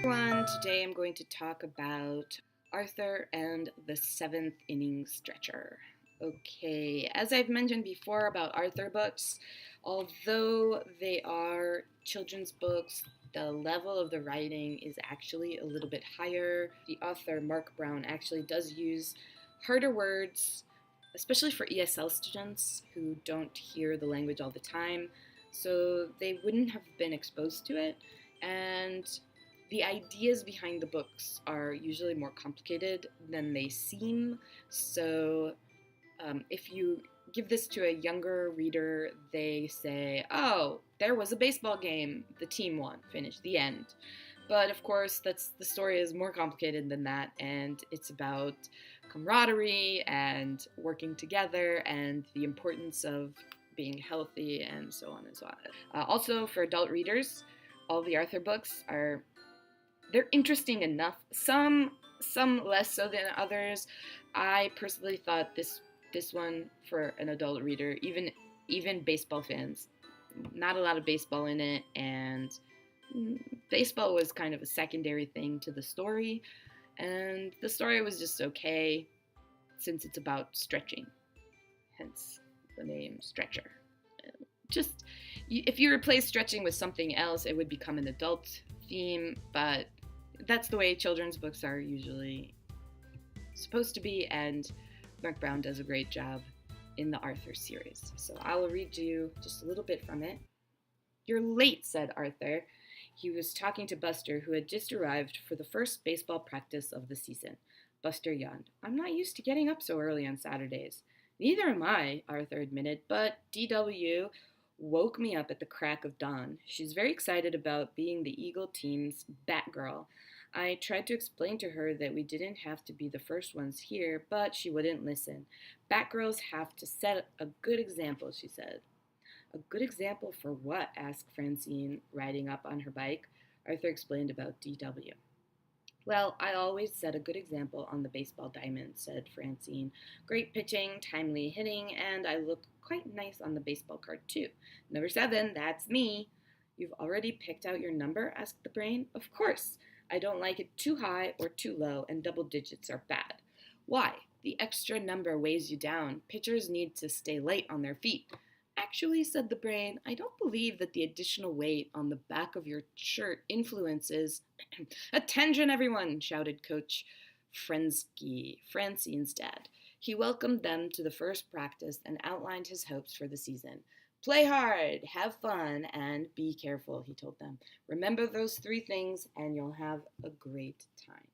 everyone. Today I'm going to talk about Arthur and the seventh inning stretcher. Okay, as I've mentioned before about Arthur books, although they are children's books, the level of the writing is actually a little bit higher. The author, Marc Brown, actually does use harder words, especially for ESL students who don't hear the language all the time, so they wouldn't have been exposed to it. And the ideas behind the books are usually more complicated than they seem. So if you give this to a younger reader, they say, oh, there was a baseball game, the team won, finish, the end. But of course, the story is more complicated than that, and it's about camaraderie and working together and the importance of being healthy and so on and so on. Also, for adult readers, all the Arthur books they're interesting enough. Some less so than others. I personally thought this one for an adult reader, even baseball fans, not a lot of baseball in it, and baseball was kind of a secondary thing to the story, and the story was just okay since it's about stretching, hence the name Stretcher. Just if you replace stretching with something else, it would become an adult theme, but that's the way children's books are usually supposed to be, and Marc Brown does a great job in the Arthur series. So I'll read you just a little bit from it. "You're late," said Arthur. He was talking to Buster, who had just arrived for the first baseball practice of the season. Buster yawned. "I'm not used to getting up so early on Saturdays." "Neither am I," Arthur admitted, "but DW woke me up at the crack of dawn. She's very excited about being the Eagle team's Batgirl. I tried to explain to her that we didn't have to be the first ones here, but she wouldn't listen. Batgirls have to set a good example," she said. "A good example for what?" asked Francine, riding up on her bike. Arthur explained about DW. "Well, I always set a good example on the baseball diamond," said Francine. "Great pitching, timely hitting, and I look quite nice on the baseball card, too. Number 7, that's me." "You've already picked out your number?" asked the brain. "Of course. I don't like it too high or too low, and double digits are bad." "Why? The extra number weighs you down. Pitchers need to stay light on their feet." "Actually," said the brain, "I don't believe that the additional weight on the back of your shirt influences—" "Attention, everyone!" shouted Coach Frensky, Francine's dad. He welcomed them to the first practice and outlined his hopes for the season. "Play hard, have fun, and be careful," he told them. "Remember those 3 things, and you'll have a great time."